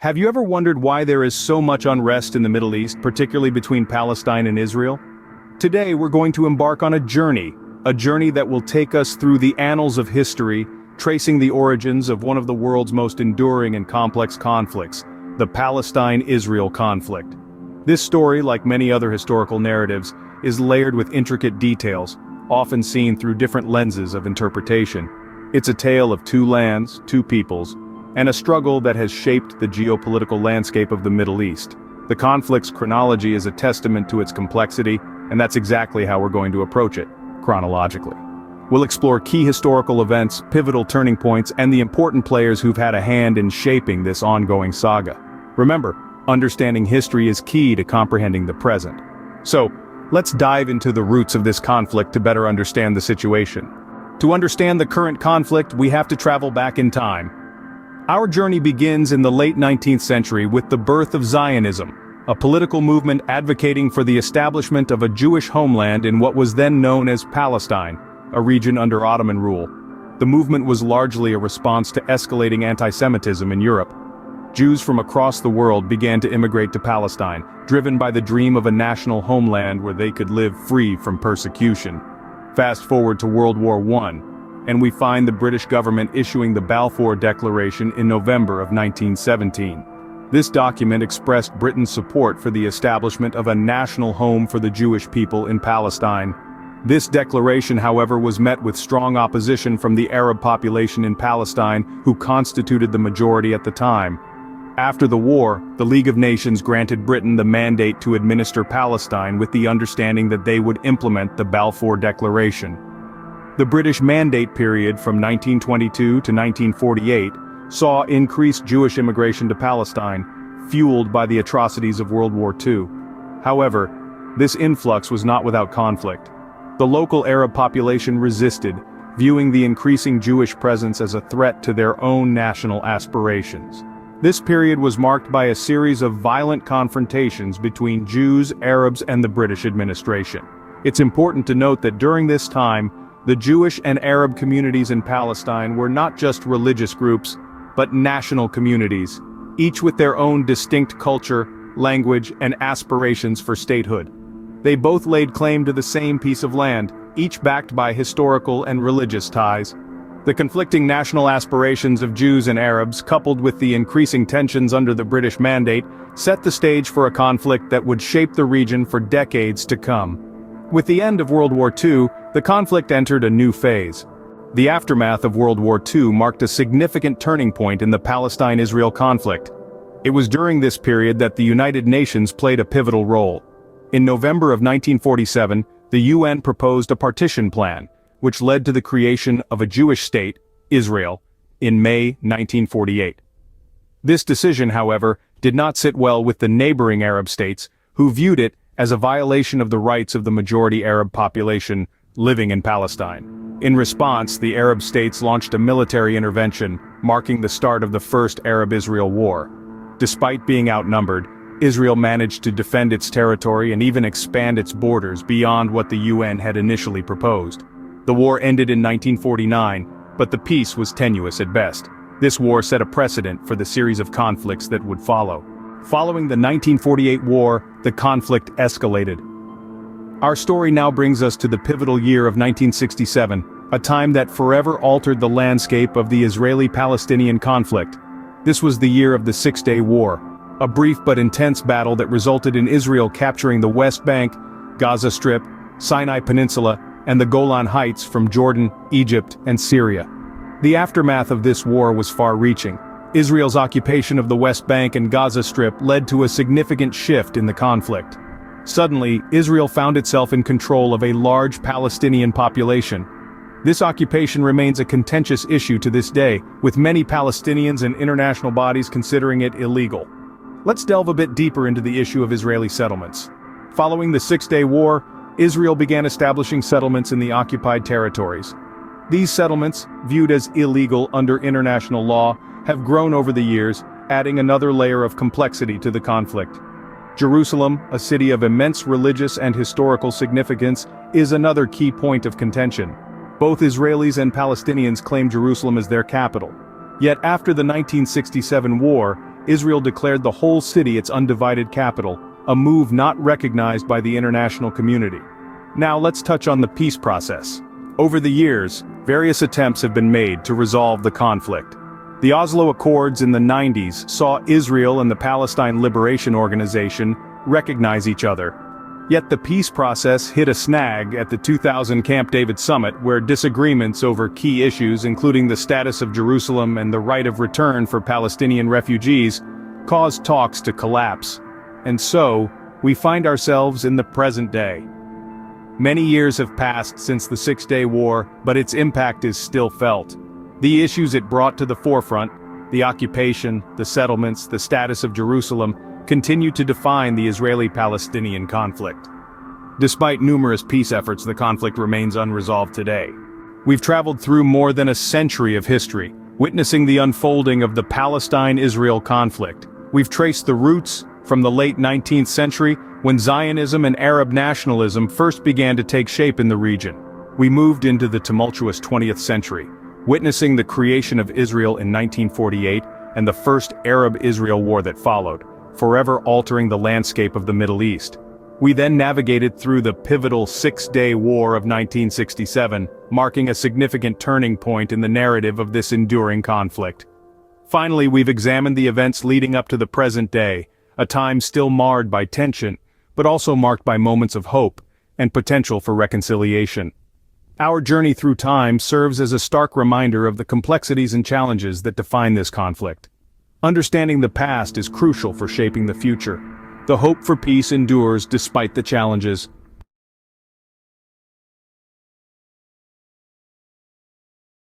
Have you ever wondered why there is so much unrest in the Middle East, particularly between Palestine and Israel? Today we're going to embark on a journey that will take us through the annals of history, tracing the origins of one of the world's most enduring and complex conflicts, the Palestine-Israel conflict. This story, like many other historical narratives, is layered with intricate details, often seen through different lenses of interpretation. It's a tale of two lands, two peoples, and a struggle that has shaped the geopolitical landscape of the Middle East. The conflict's chronology is a testament to its complexity, and that's exactly how we're going to approach it, chronologically. We'll explore key historical events, pivotal turning points, and the important players who've had a hand in shaping this ongoing saga. Remember, understanding history is key to comprehending the present. So, let's dive into the roots of this conflict to better understand the situation. To understand the current conflict, we have to travel back in time. Our journey begins in the late 19th century with the birth of Zionism, a political movement advocating for the establishment of a Jewish homeland in what was then known as Palestine, a region under Ottoman rule. The movement was largely a response to escalating anti-Semitism in Europe. Jews from across the world began to immigrate to Palestine, driven by the dream of a national homeland where they could live free from persecution. Fast forward to World War I, and we find the British government issuing the Balfour Declaration in November of 1917. This document expressed Britain's support for the establishment of a national home for the Jewish people in Palestine. This declaration, however, was met with strong opposition from the Arab population in Palestine, who constituted the majority at the time. After the war, the League of Nations granted Britain the mandate to administer Palestine with the understanding that they would implement the Balfour Declaration. The British Mandate period from 1922 to 1948 saw increased Jewish immigration to Palestine, fueled by the atrocities of World War II. However, this influx was not without conflict. The local Arab population resisted, viewing the increasing Jewish presence as a threat to their own national aspirations. This period was marked by a series of violent confrontations between Jews, Arabs, and the British administration. It's important to note that during this time, the Jewish and Arab communities in Palestine were not just religious groups, but national communities, each with their own distinct culture, language, and aspirations for statehood. They both laid claim to the same piece of land, each backed by historical and religious ties. The conflicting national aspirations of Jews and Arabs, coupled with the increasing tensions under the British Mandate, set the stage for a conflict that would shape the region for decades to come. With the end of World War II, the conflict entered a new phase. The aftermath of World War II marked a significant turning point in the Palestine-Israel conflict. It was during this period that the United Nations played a pivotal role. In November of 1947, the UN proposed a partition plan, which led to the creation of a Jewish state, Israel, in May 1948. This decision, however, did not sit well with the neighboring Arab states, who viewed it as a violation of the rights of the majority Arab population living in Palestine. In response, the Arab states launched a military intervention, marking the start of the First Arab-Israel War. Despite being outnumbered, Israel managed to defend its territory and even expand its borders beyond what the UN had initially proposed. The war ended in 1949, but the peace was tenuous at best. This war set a precedent for the series of conflicts that would follow. Following the 1948 war, the conflict escalated. Our story now brings us to the pivotal year of 1967, a time that forever altered the landscape of the Israeli-Palestinian conflict. This was the year of the Six-Day War, a brief but intense battle that resulted in Israel capturing the West Bank, Gaza Strip, Sinai Peninsula, and the Golan Heights from Jordan, Egypt, and Syria. The aftermath of this war was far-reaching. Israel's occupation of the West Bank and Gaza Strip led to a significant shift in the conflict. Suddenly, Israel found itself in control of a large Palestinian population. This occupation remains a contentious issue to this day, with many Palestinians and international bodies considering it illegal. Let's delve a bit deeper into the issue of Israeli settlements. Following the Six-Day War, Israel began establishing settlements in the occupied territories. These settlements, viewed as illegal under international law, have grown over the years, adding another layer of complexity to the conflict. Jerusalem, a city of immense religious and historical significance, is another key point of contention. Both Israelis and Palestinians claim Jerusalem as their capital. Yet after the 1967 war, Israel declared the whole city its undivided capital, a move not recognized by the international community. Now let's touch on the peace process. Over the years, various attempts have been made to resolve the conflict. The Oslo Accords in the 90s saw Israel and the Palestine Liberation Organization recognize each other. Yet the peace process hit a snag at the 2000 Camp David summit, where disagreements over key issues including the status of Jerusalem and the right of return for Palestinian refugees caused talks to collapse. And so, we find ourselves in the present day. Many years have passed since the Six-Day War, but its impact is still felt. The issues it brought to the forefront, the occupation, the settlements, the status of Jerusalem, continue to define the Israeli-Palestinian conflict. Despite numerous peace efforts, the conflict remains unresolved today. We've traveled through more than a century of history, witnessing the unfolding of the Palestine-Israel conflict. We've traced the roots from the late 19th century, when Zionism and Arab nationalism first began to take shape in the region. We moved into the tumultuous 20th century, witnessing the creation of Israel in 1948 and the first Arab-Israel war that followed, forever altering the landscape of the Middle East. We then navigated through the pivotal Six-Day War of 1967, marking a significant turning point in the narrative of this enduring conflict. Finally, we've examined the events leading up to the present day, a time still marred by tension, but also marked by moments of hope and potential for reconciliation. Our journey through time serves as a stark reminder of the complexities and challenges that define this conflict. Understanding the past is crucial for shaping the future. The hope for peace endures despite the challenges,